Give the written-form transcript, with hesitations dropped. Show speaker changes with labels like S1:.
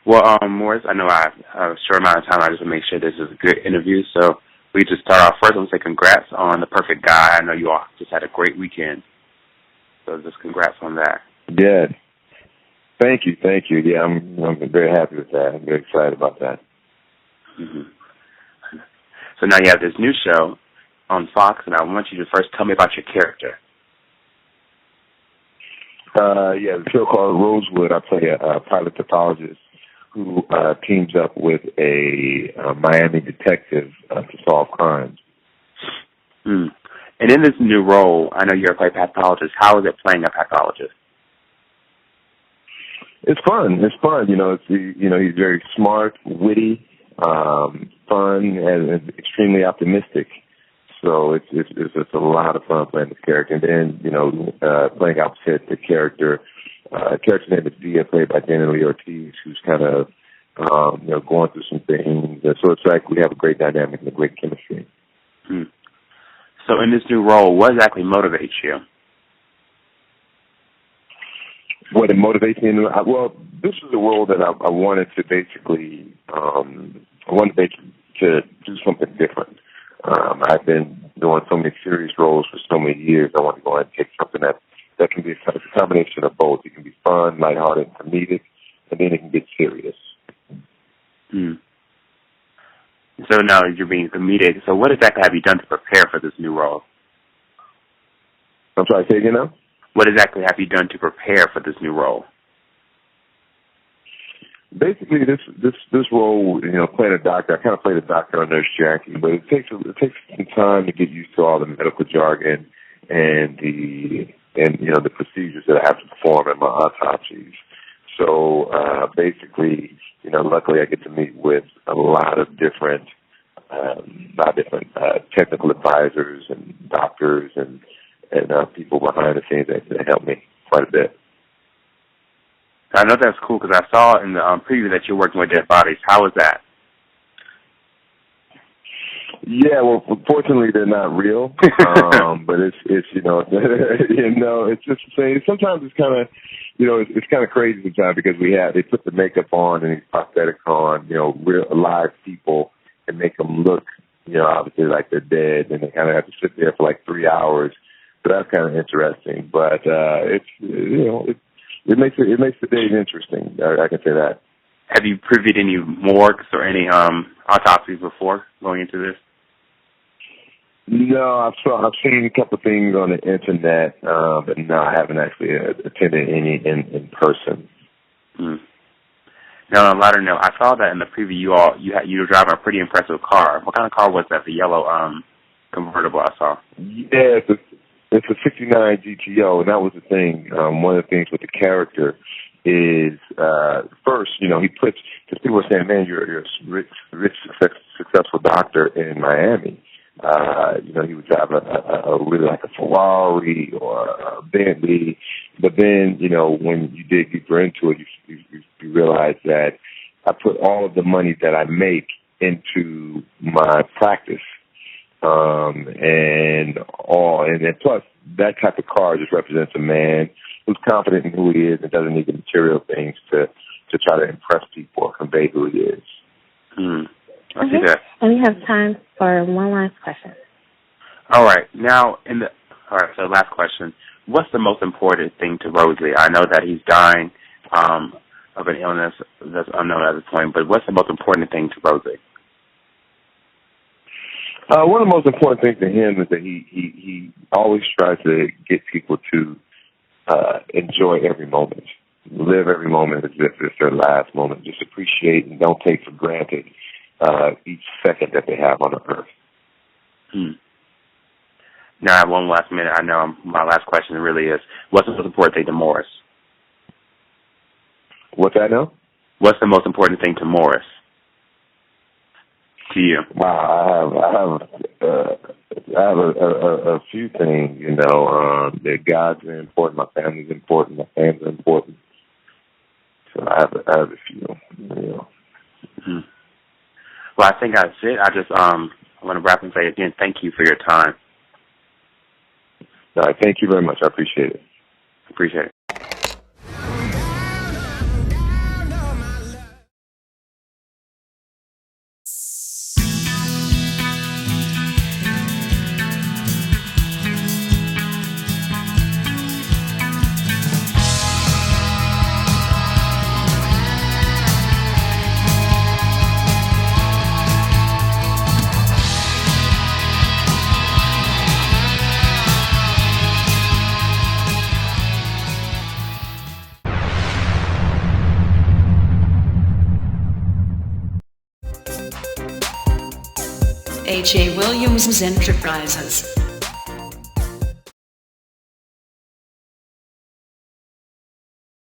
S1: Well, Morris, I know I have a short amount of time. I just want to make sure this is a good interview. So we just start off first. I want to say congrats on The Perfect Guy. I know you all just had a great weekend. So just congrats on that.
S2: Yeah. Thank you. Yeah, I'm very happy with that. I'm very excited about that.
S1: Mm-hmm. So now you have this new show on Fox, and I want you to first tell me about your character.
S2: Yeah, the show called Rosewood. I play a pilot pathologist who teams up with a Miami detective to solve crimes.
S1: Mm. And in this new role, I know you're a pathologist. How is it playing a pathologist?
S2: It's fun. You know, he's very smart, witty, fun, and extremely optimistic. So it's a lot of fun playing this character. And then, you know, playing opposite the character name is Dia, played by Daniel Lee Ortiz, who's kind of, you know, going through some things. So it's like we have a great dynamic and a great chemistry.
S1: Hmm. So in this new role, what exactly motivates you?
S2: What motivates me? Well, this is a role that I wanted to basically, to do something different. I've been doing so many serious roles for so many years. I want to go ahead and take something that can be a combination of both. It can be fun, lighthearted, comedic, and then it can get serious.
S1: Hmm. So now you're being comedic. So what exactly have you done to prepare for this new role?
S2: I'm sorry, say again now?
S1: What exactly have you done to prepare for this new role?
S2: Basically, this role, you know, playing a doctor, I kind of played a doctor on Nurse Jackie, but it takes some time to get used to all the medical jargon and you know, the procedures that I have to perform in my autopsies. So basically, you know, luckily I get to meet with a lot of different technical advisors and doctors and people behind the scenes that help me quite a bit.
S1: I know that's cool because I saw in the preview that you're working with dead bodies. How was that?
S2: Yeah, well, fortunately they're not real, but it's you know it's just the same. Sometimes it's kind of it's kind of crazy sometimes because they put the makeup on and these prosthetics on, you know, real live people and make them look, you know, obviously like they're dead, and they kind of have to sit there for like 3 hours. So that's kind of interesting, but it makes the day interesting. I can say that.
S1: Have you previewed any morgues or any autopsies before going into this?
S2: No, I've seen a couple of things on the internet, but no, I haven't actually attended any in person.
S1: Hmm. Now, on a lighter note, I saw that in the preview you were driving a pretty impressive car. What kind of car was that? The yellow convertible I saw.
S2: Yeah, it's a '69 GTO, and that was the thing. One of the things with the character is first, you know, because people were saying, "Man, you're a rich, successful doctor in Miami." You know, he would drive a really like a Ferrari or a Bentley, but then, you know, when you dig deeper into it, you realize that I put all of the money that I make into my practice, and then plus that type of car just represents a man who's confident in who he is and doesn't need the material things to try to impress people or convey who he is.
S1: Hmm. I see that.
S3: And we have time for one last question.
S1: All right. So last question. What's the most important thing to Rosie? I know that he's dying of an illness that's unknown at this point, but what's the most important thing to Rosie?
S2: One of the most important things to him is that he always tries to get people to enjoy every moment, live every moment as if it's their last moment. Just appreciate and don't take for granted each second that they have on the earth.
S1: Hmm. Now, I have one last minute. I know my last question really is, what's the most important thing to Morris?
S2: What's that now?
S1: What's the most important thing to Morris? To you?
S2: Wow, I have a few things, you know. That God's very important, my family's important, my fans are important. So I have a few, you know.
S1: Mm-hmm. Well, I think that's it. I just want to wrap and say again, thank you for your time.
S2: All right, thank you very much. I appreciate it.
S1: Appreciate it.
S4: H.A. Williams Enterprises.